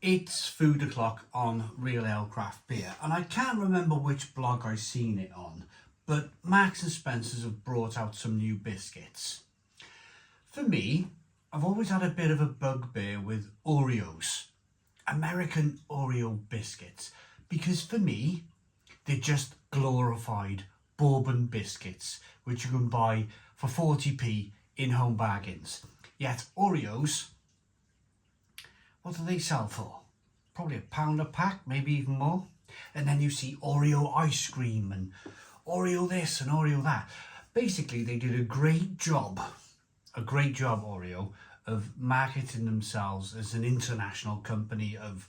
It's Food O'Clock on Real Ale Craft Beer, and I can't remember which blog I seen it on, but Marks and Spencer's have brought out some new biscuits. For me, I've always had a bit of a bugbear with Oreos, American Oreo biscuits, because for me, they're just glorified bourbon biscuits, which you can buy for 40p in home bargains. Yet Oreos, what do they sell for? Probably £1 a pack, maybe even more. And then you see Oreo ice cream and Oreo this and Oreo that. Basically, they did a great job Oreo, of marketing themselves as an international company of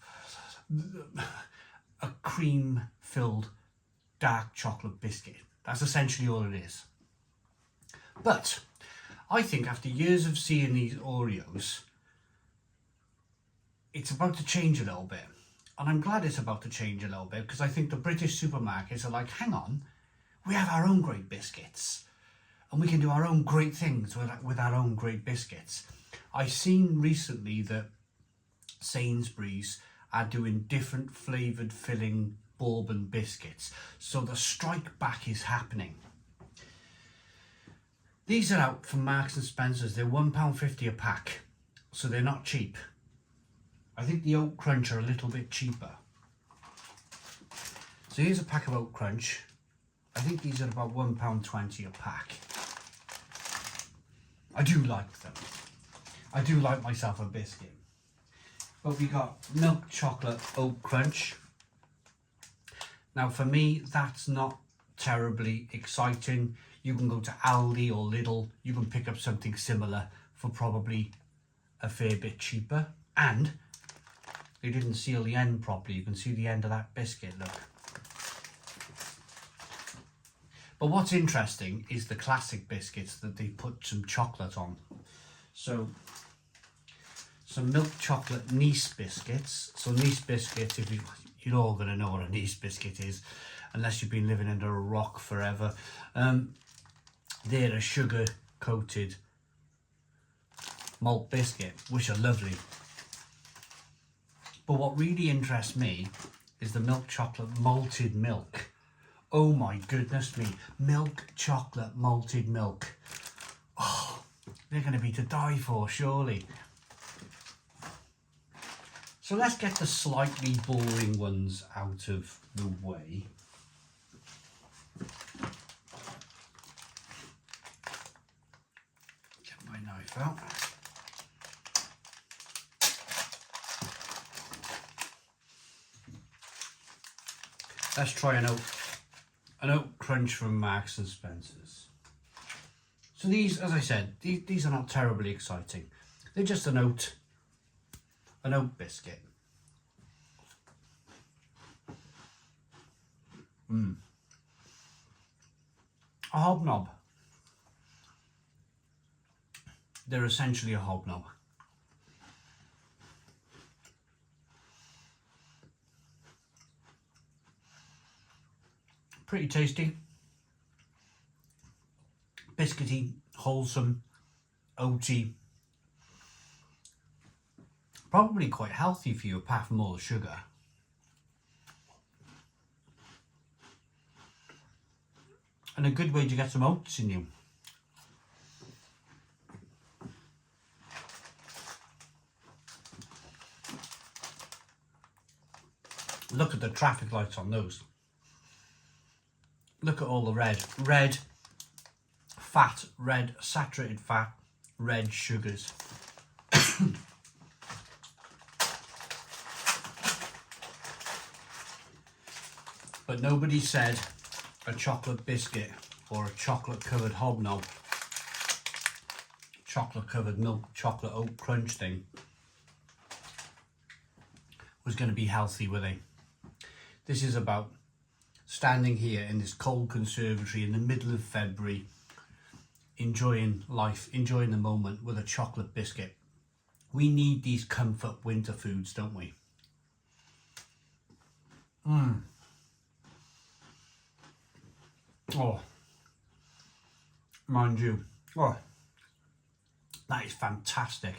a cream-filled dark chocolate biscuit. That's essentially all it is. But I think after years of seeing these Oreos, it's about to change a little bit. And I'm glad it's about to change a little bit, because I think the British supermarkets are like, hang on, we have our own great biscuits. And we can do our own great things with our own great biscuits. I've seen recently that Sainsbury's are doing different flavoured filling bourbon biscuits. So the strike back is happening. These are out from Marks and Spencer's. They're £1.50 a pack. So they're not cheap. I think the Oat Crunch are a little bit cheaper. So here's a pack of Oat Crunch. I think these are about £1.20 a pack. I do like them. I do like myself a biscuit. But we got milk chocolate Oat Crunch. Now for me, that's not terribly exciting. You can go to Aldi or Lidl. You can pick up something similar for probably a fair bit cheaper. And they didn't seal the end properly. You can see the end of that biscuit, look. But what's interesting is the classic biscuits that they put some chocolate on. So, some milk chocolate Nice biscuits. So Nice biscuits, if you're all going to know what a Nice biscuit is, unless you've been living under a rock forever. They're a sugar-coated malt biscuit, which are lovely. But what really interests me is the milk chocolate malted milk. Oh my goodness me, milk chocolate malted milk. Oh, they're going to be to die for, surely. So let's get the slightly boring ones out of the way. Get my knife out. Let's try an Oat Crunch from Marks and Spencer's. So these, as I said, these are not terribly exciting. They're just an oat biscuit. A hobnob. They're essentially a hobnob. Pretty tasty, biscuity, wholesome, oaty. Probably quite healthy for you apart from all the sugar. And a good way to get some oats in you. Look at the traffic lights on those. Look at all the red fat, red saturated fat, red sugars. But nobody said a chocolate biscuit or a chocolate covered hobnob, chocolate covered milk chocolate Oat Crunch thing was going to be healthy, were they? This is about standing here in this cold conservatory in the middle of February, enjoying life, enjoying the moment with a chocolate biscuit. We need these comfort winter foods, don't we? Oh, mind you, oh, that is fantastic.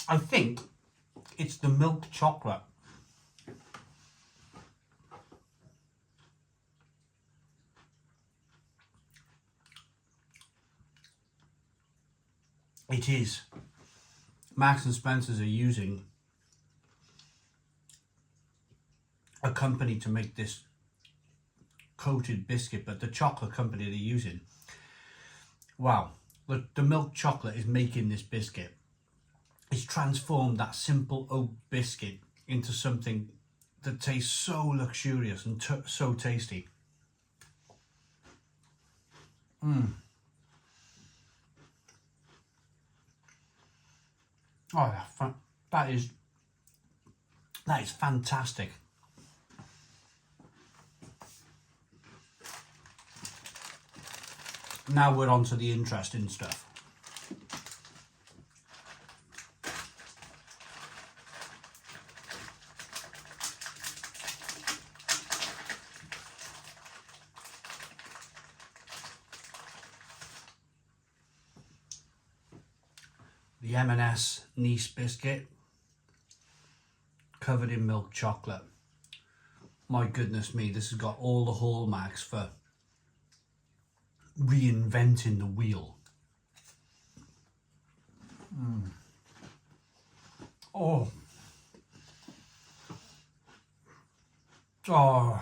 I think it's the milk chocolate. It is. Marks and Spencer's are using a company to make this coated biscuit, but the chocolate company they're using, wow, the milk chocolate is making this biscuit. It's transformed that simple oat biscuit into something that tastes so luxurious and so tasty. Oh, that is fantastic. Now we're on to the interesting stuff. The M&S Nice biscuit covered in milk chocolate. My goodness me, this has got all the hallmarks for reinventing the wheel. Oh. Oh.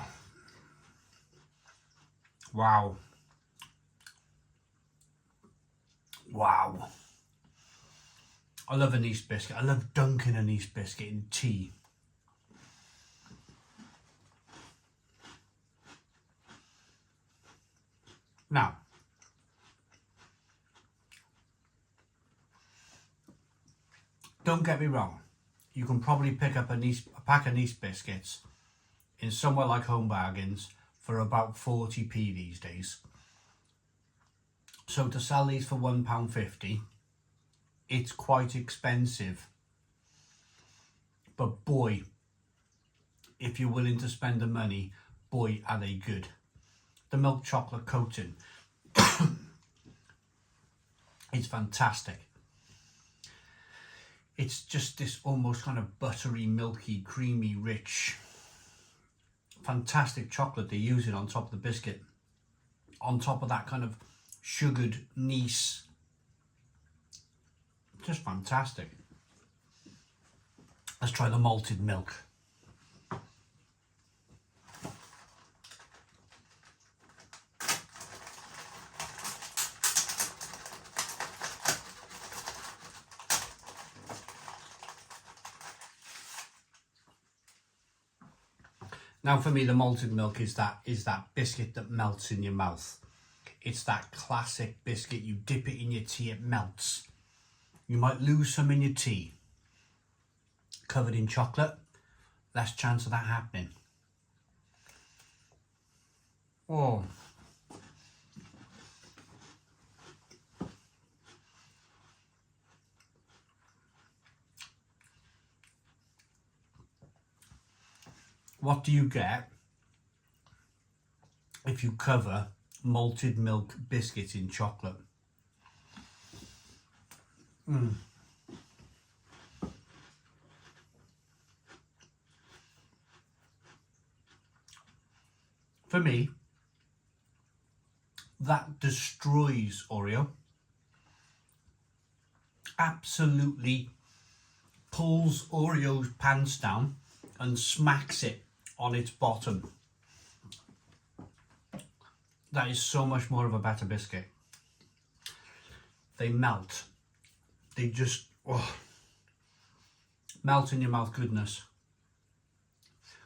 Wow. Wow. I love a Nice biscuit. I love dunking a Nice biscuit in tea. Now, don't get me wrong, you can probably pick up a pack of Nice biscuits in somewhere like Home Bargains for about 40p these days. So to sell these for £1.50, it's quite expensive. But boy, if you're willing to spend the money, boy, are they good. The milk chocolate coating, it's fantastic. It's just this almost kind of buttery, milky, creamy, rich, fantastic chocolate they're using on top of the biscuit, on top of that kind of sugared Nice. Just fantastic. Let's try the malted milk. Now for me, the malted milk is that biscuit that melts in your mouth. It's that classic biscuit, you dip it in your tea, it melts. You might lose some in your tea. Covered in chocolate, less chance of that happening. Oh. What do you get if you cover malted milk biscuits in chocolate? For me, that destroys Oreo. Absolutely pulls Oreo's pants down and smacks it on its bottom. That is so much more of a better biscuit. They melt. They just melt in your mouth goodness.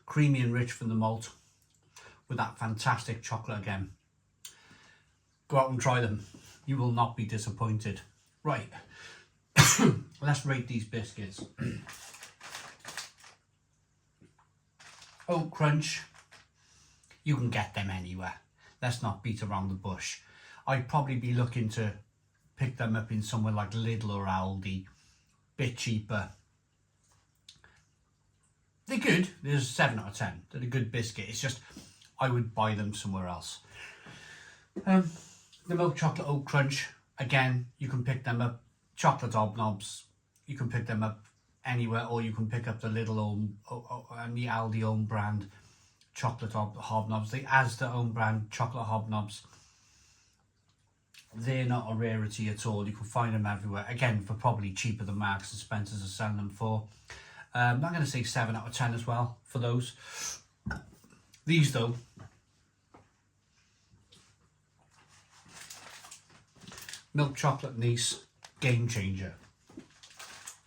Creamy and rich from the malt with that fantastic chocolate again. Go out and try them. You will not be disappointed. Right, let's rate these biscuits. Oat Crunch, you can get them anywhere. Let's not beat around the bush. I'd probably be looking to pick them up in somewhere like Lidl or Aldi. Bit cheaper. They're good. They're 7 out of 10. They're a good biscuit. It's just, I would buy them somewhere else. The Milk Chocolate Oat Crunch, again, you can pick them up. Chocolate Hobnobs, you can pick them up anywhere, or you can pick up the little own and the Aldi own brand chocolate hobnobs, the Asda own brand chocolate hobnobs. They're not a rarity at all. You can find them everywhere, again for probably cheaper than Marks and Spencer's are selling them for. I'm going to say 7 out of 10 as well for those. These though, milk chocolate Nice, game changer,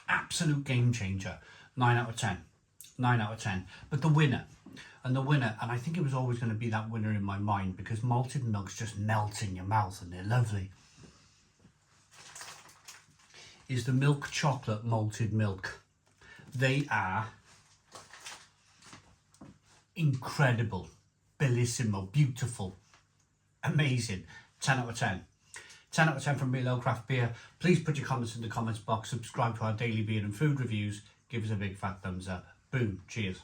absolute game changer. 9 out of 10, 9 out of 10. But the winner, and I think it was always going to be that winner in my mind, because malted milks just melt in your mouth and they're lovely, is the milk chocolate malted milk. They are incredible, bellissimo, beautiful, amazing. 10 out of 10. 10 out of 10 from Real Ale Craft Beer. Please put your comments in the comments box, subscribe to our daily beer and food reviews, give us a big fat thumbs up. Boom, cheers.